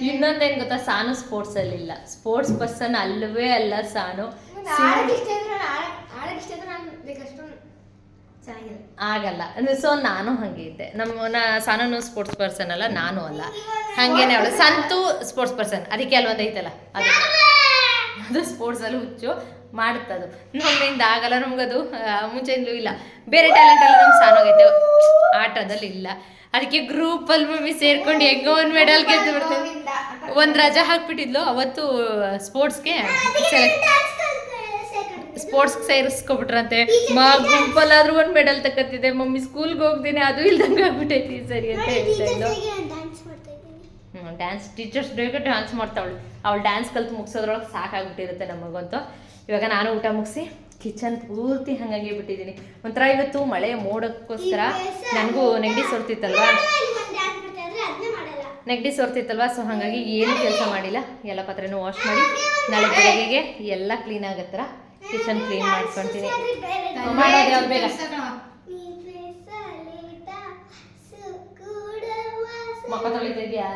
ಇನ್ನೊಂದೇನು ಗೊತ್ತಾ, ಸಾನು ಸ್ಪೋರ್ಟ್ಸ್ ಅಲ್ಲಿ ಇಲ್ಲ. ಸ್ಪೋರ್ಟ್ಸ್ ಪರ್ಸನ್ ಅಲ್ಲವೇ ಅಲ್ಲ ಸಾನು. ಆಗಲ್ಲ. ಸೊ ನಾನು ಹಂಗೆ ಇದ್ದೆ. ಸಾನು ಸ್ಪೋರ್ಟ್ಸ್ ಪರ್ಸನ್ ಅಲ್ಲ, ನಾನು ಅಲ್ಲ. ಹಂಗೇನೆ ಅವಳು. ಸಂತು ಸ್ಪೋರ್ಟ್ಸ್ ಪರ್ಸನ್, ಅದಕ್ಕೆ ಅಲ್ವೊಂದು ಐತಲ್ಲ ಅದು ಸ್ಪೋರ್ಟ್ಸಲ್ಲಿ ಹುಚ್ಚು ಮಾಡುತ್ತದು. ನಮ್ಮಿಂದ ಆಗಲ್ಲ, ನಮಗದು ಮುಂಚೆಯಿಂದಲೂ ಇಲ್ಲ. ಬೇರೆ ಟ್ಯಾಲೆಂಟ್ ಎಲ್ಲ ನಮ್ಗೆ ಸಾನೋಗೈತೆ, ಆಟದಲ್ಲಿ ಇಲ್ಲ. ಅದಕ್ಕೆ ಗ್ರೂಪಲ್ಲಿ ಮಮ್ಮಿ ಸೇರ್ಕೊಂಡು ಹೆಂಗೋ ಒಂದು ಮೆಡಲ್ ಗೆದ್ದು ಬಿಡ್ತೇವೆ. ಒಂದು ರಜಾ ಹಾಕ್ಬಿಟ್ಟಿದ್ಲು ಅವತ್ತು ಸ್ಪೋರ್ಟ್ಸ್ಗೆ ಸೇರಿಸ್ಕೊಬಿಟ್ರಂತೆ. ಗುಂಪಲ್ಲಾದ್ರೂ ಒಂದು ಮೆಡಲ್ ತಕ್ಕತ್ತಿದೆ, ಮಮ್ಮಿ ಸ್ಕೂಲ್ಗೆ ಹೋಗ್ತೀನಿ ಅದು ಇಲ್ದಂಗೆ ಆಗ್ಬಿಟ್ಟೈತಿ ಸರಿ ಅಂತ ಹೇಳ್ತಾ ಇದ್ದು. ಡ್ಯಾನ್ಸ್ ಟೀಚರ್ಸ್ ಡೇಗೆ ಡ್ಯಾನ್ಸ್ ಮಾಡ್ತಾವಳು. ಅವಳು ಡ್ಯಾನ್ಸ್ ಕಲ್ತು ಮುಗಿಸೋದ್ರೊಳಗೆ ಸಾಕಾಗ್ಬಿಟ್ಟಿರುತ್ತೆ ನಮಗಂತೂ. ಇವಾಗ ನಾನು ಊಟ ಮುಗಿಸಿ ಕಿಚನ್ ಪೂರ್ತಿ ಹಾಗಾಗಿ ಬಿಟ್ಟಿದ್ದೀನಿ. ಒಂಥರ ಇವತ್ತು ಮಳೆ ಮೋಡಕ್ಕೋಸ್ಕರ ನನಗೂ ನೆಗಡಿ ಸೋರ್ತಿತ್ತಲ್ವ, ಸೊ ಹಾಗಾಗಿ ಏನು ಕೆಲಸ ಮಾಡಿಲ್ಲ. ಎಲ್ಲ ಪಾತ್ರೆನೂ ವಾಶ್ ಮಾಡಿ ನಾಳೆ ಬೆಳಗ್ಗೆಗೆ ಎಲ್ಲ ಕ್ಲೀನ್ ಆಗತ್ತರ ಕಿಚನ್ ಕ್ಲೀನ್ ಮಾಡ್ಕೊತೀನಿ. ಮಾಡೋದು ಯಾವ್ದು ಬೇಗ ಮಕ್ಕ ತೊಳಿತಾ ಇದೆಯಾ?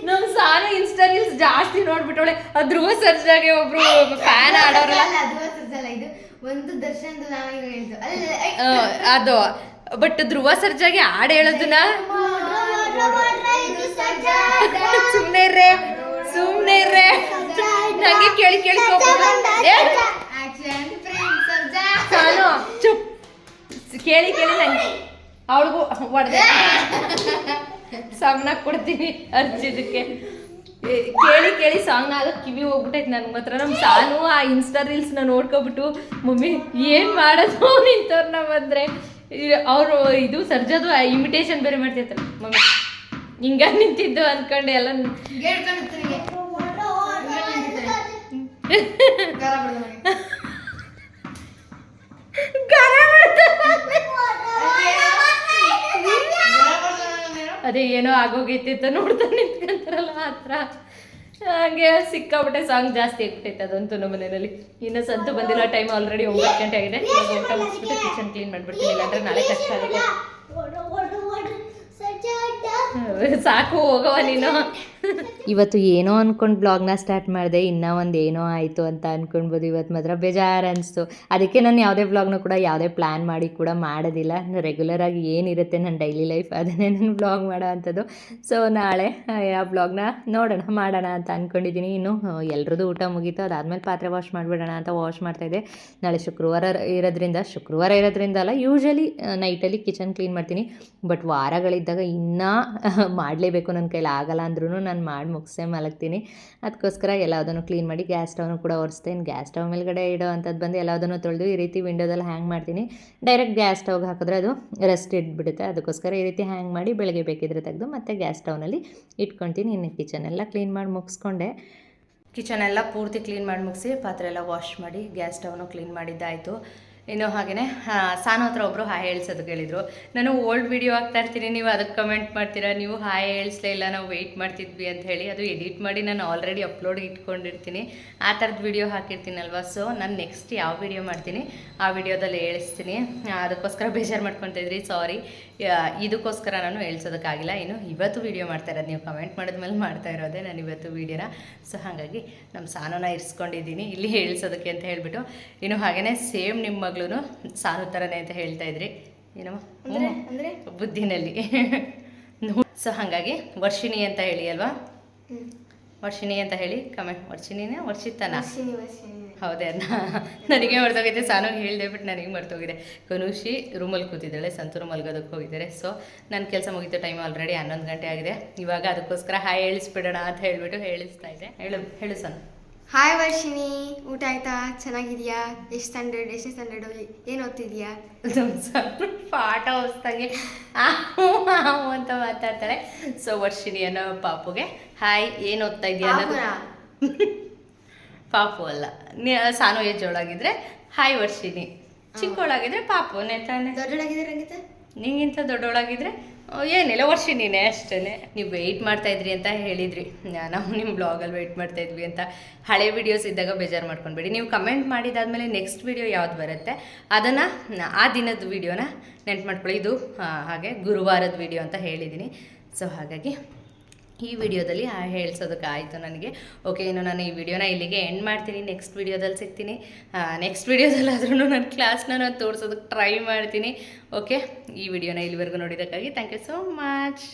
ನಮ್ ಸಾನು ಇನ್ಸ್ಟಾ ರೀಲ್ಸ್ ಜಾಸ್ತಿ ನೋಡ್ಬಿಟ್ಟವಳೆ. ಧ್ರುವ ಸರ್ಜಾಗೆ ಒಬ್ರು ಫ್ಯಾನ್ ಆಡೋರಲ್ಲ ಅದು. ಬಟ್ ಧ್ರುವ ಸರ್ಜಾಗೆ ಹಾಡು ಹೇಳೋದನ್ನ ಸುಮ್ಮನೆ ರೇ ಸುಮ್ಮನೆ ರೇ ನಂಗೆ ಕೇಳಿ ನಾನು ಚುಪ್ ಕೇಳಿ ನಂಗೆ ಅವಳಿಗೂ ಹೊಡೆದೆ ಸಾಂಗ್ನಾಗ ಕೊಡ್ತೀನಿ ಅರ್ಜಿದಕ್ಕೆ ಕೇಳಿ ಸಾಂಗ್ನ ಆಗ ಕಿವಿ ಹೋಗ್ಬಿಟ್ಟೈತೆ ನನಗೆ ಮಾತ್ರ ನಮ್ಮ ಸಾನು ಆ ಇನ್ಸ್ಟಾ ರೀಲ್ಸ್ನ ನೋಡ್ಕೊಬಿಟ್ಟು ಮಮ್ಮಿ ಏನು ಮಾಡೋದು ನಿಂತವ್ರನ್ನ ಬಂದರೆ ಅವರು ಇದು ಸರ್ಜದು ಇಮಿಟೇಷನ್ ಬೇರೆ ಮಾಡ್ತಿರ್ತಾರೆ ಮಮ್ಮಿ ಹಿಂಗ ನಿಂತಿದ್ದು ಅಂದ್ಕೊಂಡು ಎಲ್ಲ ಅದೇ ಏನೋ ಆಗೋಗೈತೆ ಅಂತ ನೋಡ್ತಾ ನಿಂತ್ಕೊಂತಾರಲ್ಲ ಆ ಥರ ಹಾಗೆ ಸಿಕ್ಕಾಬಿಟ್ಟೆ ಸಾಂಗ್ ಜಾಸ್ತಿ ಆಗ್ಬಿಟ್ಟೈತೆ ಅದಂತೂ ನಮ್ಮ ಮನೆಯಲ್ಲಿ ಇನ್ನು ಸಂತು ಬಂದಿರೋ ಟೈಮ್ ಆಲ್ರೆಡಿ 9 ಗಂಟೆ ಆಗಿದೆ ಇವಾಗ ಊಟ ಮುಗಿಸ್ಬಿಟ್ಟು ಕಿಚನ್ ಕ್ಲೀನ್ ಮಾಡಿಬಿಡ್ತೀನಿ ಇಲ್ಲಾಂದ್ರೆ ನಾಳೆ ಕಷ್ಟ ಆಗುತ್ತೆ ಸಾಕು ಹೋಗವ ನೀನು ಇವತ್ತು ಏನೋ ಅಂದ್ಕೊಂಡು ಬ್ಲಾಗ್ನ ಸ್ಟಾರ್ಟ್ ಮಾಡಿದೆ ಇನ್ನೂ ಒಂದು ಏನೋ ಆಯಿತು ಅಂತ ಅಂದ್ಕೊಳ್ಬೋದು ಇವತ್ತು ಮಾತ್ರ ಬೇಜಾರು ಅನಿಸ್ತು ಅದಕ್ಕೆ ನಾನು ಯಾವುದೇ ಬ್ಲಾಗ್ನ ಕೂಡ ಯಾವುದೇ ಪ್ಲ್ಯಾನ್ ಮಾಡಿ ಕೂಡ ಮಾಡೋದಿಲ್ಲ ರೆಗ್ಯುಲರಾಗಿ ಏನಿರುತ್ತೆ ನನ್ನ ಡೈಲಿ ಲೈಫ್ ಅದನ್ನೇ ನಾನು ಬ್ಲಾಗ್ ಮಾಡೋ ಅಂಥದ್ದು ಸೊ ನಾಳೆ ಆ ಬ್ಲಾಗ್ನ ಮಾಡೋಣ ಅಂತ ಅಂದ್ಕೊಂಡಿದ್ದೀನಿ ಇನ್ನು ಎಲ್ರದ್ದು ಊಟ ಮುಗೀತು ಅದಾದಮೇಲೆ ಪಾತ್ರೆ ವಾಶ್ ಮಾಡಿಬಿಡೋಣ ಅಂತ ವಾಶ್ ಮಾಡ್ತಾಯಿದ್ದೆ ನಾಳೆ ಶುಕ್ರವಾರ ಇರೋದ್ರಿಂದ ಅಲ್ಲ ಯೂಶ್ವಲಿ ನೈಟಲ್ಲಿ ಕಿಚನ್ ಕ್ಲೀನ್ ಮಾಡ್ತೀನಿ ಬಟ್ ವಾರಗಳಿದ್ದಾಗ ಇನ್ನೂ ಮಾಡಲೇಬೇಕು ನನ್ನ ಕೈಲಿ ಆಗಲ್ಲ ಅಂದ್ರೂ ನಾನು ಮಾಡಿ ಮುಗಿಸೇ ಮಲಗ್ತೀನಿ ಅದಕ್ಕೋಸ್ಕರ ಎಲ್ಲದನ್ನು ಕ್ಲೀನ್ ಮಾಡಿ ಗ್ಯಾಸ್ ಸ್ಟವ್ನು ಕೂಡ ಒರೆಸ್ತೇನೆ ಗ್ಯಾಸ್ ಸ್ಟವ್ ಮೇಲ್ಗಡೆ ಇಡೋ ಅಂಥದ್ದು ಬಂದು ಎಲ್ಲದನ್ನು ತೊಳೆದು ಈ ರೀತಿ ವಿಂಡೋದಲ್ಲಿ ಹ್ಯಾಂಗ್ ಮಾಡ್ತೀನಿ ಡೈರೆಕ್ಟ್ ಗ್ಯಾಸ್ ಸ್ಟವ್ಗೆ ಹಾಕಿದ್ರೆ ಅದು ರೆಸ್ಟ್ ಇಟ್ಬಿಡುತ್ತೆ ಅದಕ್ಕೋಸ್ಕರ ಈ ರೀತಿ ಹ್ಯಾಂಗ್ ಮಾಡಿ ಬೆಳಗ್ಗೆ ಬೇಕಿದ್ರೆ ತೆಗೆದು ಮತ್ತೆ ಗ್ಯಾಸ್ ಸ್ಟವ್ನಲ್ಲಿ ಇಟ್ಕೊತೀನಿ ಇನ್ನು ಕಿಚನ್ ಎಲ್ಲ ಕ್ಲೀನ್ ಮಾಡಿ ಮುಗಿಸ್ಕೊಂಡೆ ಕಿಚನ್ ಎಲ್ಲ ಪೂರ್ತಿ ಕ್ಲೀನ್ ಮಾಡಿ ಮುಗಿಸಿ ಪಾತ್ರೆ ಎಲ್ಲ ವಾಶ್ ಮಾಡಿ ಗ್ಯಾಸ್ ಸ್ಟವ್ನು ಕ್ಲೀನ್ ಮಾಡಿದ್ದಾಯಿತು ಇನ್ನು ಹಾಗೆಯೇ ಸಾನು ಹತ್ರ ಒಬ್ಬರು ಹಾಯ್ ಹೇಳ್ಸೋದಕ್ಕೆ ಹೇಳಿದರು ನಾನು ಓಲ್ಡ್ ವೀಡಿಯೋ ಹಾಕ್ತಾ ಇರ್ತೀನಿ ನೀವು ಅದಕ್ಕೆ ಕಮೆಂಟ್ ಮಾಡ್ತೀರಾ ನೀವು ಹಾಯ್ ಹೇಳಿಸ್ಲೇ ಇಲ್ಲ ನಾವು ವೆಯ್ಟ್ ಮಾಡ್ತಿದ್ವಿ ಅಂತ ಹೇಳಿ ಅದು ಎಡಿಟ್ ಮಾಡಿ ನಾನು ಆಲ್ರೆಡಿ ಅಪ್ಲೋಡ್ಗೆ ಇಟ್ಕೊಂಡಿರ್ತೀನಿ ಆ ಥರದ್ದು ವೀಡಿಯೋ ಹಾಕಿರ್ತೀನಲ್ವ ಸೊ ನಾನು ನೆಕ್ಸ್ಟ್ ಯಾವ ವೀಡಿಯೋ ಮಾಡ್ತೀನಿ ಆ ವಿಡಿಯೋದಲ್ಲಿ ಹೇಳಿಸ್ತೀನಿ ಅದಕ್ಕೋಸ್ಕರ ಬೇಜಾರು ಮಾಡ್ಕೊತಿದ್ರಿ ಸಾರಿ ಇದಕ್ಕೋಸ್ಕರ ನಾನು ಹೇಳ್ಸೋದಕ್ಕಾಗಿಲ್ಲ ಇನ್ನು ಇವತ್ತು ವೀಡಿಯೋ ಮಾಡ್ತಾ ಇರೋದು ನೀವು ಕಮೆಂಟ್ ಮಾಡಿದ್ಮೇಲೆ ಮಾಡ್ತಾ ಇರೋದೇ ನಾನು ಇವತ್ತು ವೀಡಿಯೋನ ಸೊ ಹಾಗಾಗಿ ನಮ್ಮ ಸಾನುನ ಇರಿಸ್ಕೊಂಡಿದ್ದೀನಿ ಇಲ್ಲಿ ಹೇಳ್ಸೋದಕ್ಕೆ ಅಂತ ಹೇಳಿಬಿಟ್ಟು ಇನ್ನು ಹಾಗೆಯೇ ಸೇಮ್ ನಿಮ್ಮ ಮಗಳು ಸಾನು ಥರನೇ ಅಂತ ಹೇಳ್ತಾ ಇದ್ರಿ ಏನಮ್ಮ ಅಂದರೆ ಬುದ್ಧಿನಲ್ಲಿ ಸೊ ಹಾಗಾಗಿ ವರ್ಷಿಣಿ ಅಂತ ಹೇಳಿ ಅಲ್ವಾ ವರ್ಷಿಣಿ ಅಂತ ಹೇಳಿ ಕಮೆಂಟ್ ವರ್ಷಿಣಿನೇ ವರ್ಷಿತ್ತಾನ ಹೌದೇ ಅನ್ನ ನನಗೆ ಮರ್ತೋಗಿದೆ ಸಾನೋಗಿ ಹೇಳಿದೆ ಬಟ್ ನನಗೆ ಮರ್ತೋಗಿದೆ ಕನುಷಿ ರೂಮಲ್ಲಿ ಕೂತಿದ್ದಾಳೆ ಸಂತೂರು ಮಲ್ಗೋದಕ್ಕೆ ಹೋಗಿದ್ದಾರೆ ಸೊ ನನ್ನ ಕೆಲಸ ಮುಗಿತು ಟೈಮ್ ಆಲ್ರೆಡಿ 11 ಗಂಟೆ ಆಗಿದೆ ಇವಾಗ ಅದಕ್ಕೋಸ್ಕರ ಹಾಯ್ ಹೇಳಿಸ್ಬಿಡೋಣ ಅಂತ ಹೇಳಿಬಿಟ್ಟು ಹೇಳಿಸ್ತಾ ಇದ್ದೆ ಹೇಳು ಸನ್ ಹಾಯ್ ವರ್ಷಿಣಿ ಊಟ ಆಯ್ತಾ ಚೆನ್ನಾಗಿದೆಯಾ ಎಷ್ಟು ಸ್ಟ್ಯಾಂಡರ್ಡು ಏನು ಓದ್ತಿದ್ಯಾ ಪಾಠ ಹೊಸ್ದಾಗೆ ಅಂತ ಮಾತಾಡ್ತಾಳೆ ಸೊ ವರ್ಷಿಣಿ ಅನ್ನೋ ಪಾಪುಗೆ ಹಾಯ್ ಏನು ಓದ್ತಾ ಇದೆಯಾ ಅನ್ನೋದು ಪಾಪು ಅಲ್ಲ ಸಾನು ಏಜ್ ಒಳಗಿದ್ರೆ ಹಾಯ್ ವರ್ಷಿಣಿ ಚಿಕ್ಕವಳಾಗಿದ್ರೆ ಪಾಪು ತಾನೆ ದೊಡ್ಡೊಳಗಿದ್ರೆ ರಂಗಿತ ನಿಂಗಿಂತ ದೊಡ್ಡವಳಾಗಿದ್ರೆ ಏನಿಲ್ಲ ವರ್ಷಿಣಿನೇ ಅಷ್ಟೇ ನೀವು ವೆಯ್ಟ್ ಮಾಡ್ತಾಯಿದ್ರಿ ಅಂತ ಹೇಳಿದ್ರಿ ನಾವು ನಿಮ್ಮ ಬ್ಲಾಗಲ್ಲಿ ವೆಯ್ಟ್ ಮಾಡ್ತಾಯಿದ್ವಿ ಅಂತ ಹಳೆ ವೀಡಿಯೋಸ್ ಇದ್ದಾಗ ಬೇಜಾರು ಮಾಡ್ಕೊಬೇಡಿ ನೀವು ಕಮೆಂಟ್ ಮಾಡಿದಾದ್ಮೇಲೆ ನೆಕ್ಸ್ಟ್ ವೀಡಿಯೋ ಯಾವ್ದು ಬರುತ್ತೆ ಅದನ್ನು ಆ ದಿನದ ವೀಡಿಯೋನ ನೆನ್ಪು ಮಾಡ್ಕೊಳ್ಳಿ ಇದು ಹಾಗೆ ಗುರುವಾರದ ವೀಡಿಯೋ ಅಂತ ಹೇಳಿದ್ದೀನಿ ಸೊ ಹಾಗಾಗಿ ಈ ವಿಡಿಯೋದಲ್ಲಿ ಹೇಳ್ಸೋದಕ್ಕೆ ಆಯಿತು ನನಗೆ ಓಕೆ ಇನ್ನು ನಾನು ಈ ವಿಡಿಯೋನ ಇಲ್ಲಿಗೆ ಎಂಡ್ ಮಾಡ್ತೀನಿ ನೆಕ್ಸ್ಟ್ ವೀಡಿಯೋದಲ್ಲಿ ಸಿಗ್ತೀನಿ ನೆಕ್ಸ್ಟ್ ವೀಡಿಯೋದಲ್ಲಾದ್ರೂ ನನ್ನ ಕ್ಲಾಸ್ನ ನಾನು ತೋರಿಸೋದಕ್ಕೆ ಟ್ರೈ ಮಾಡ್ತೀನಿ ಓಕೆ ಈ ವಿಡಿಯೋನ ಇಲ್ಲಿವರೆಗೂ ನೋಡಿದ್ದಕ್ಕಾಗಿ ಥ್ಯಾಂಕ್ ಯು ಸೋ ಮಚ್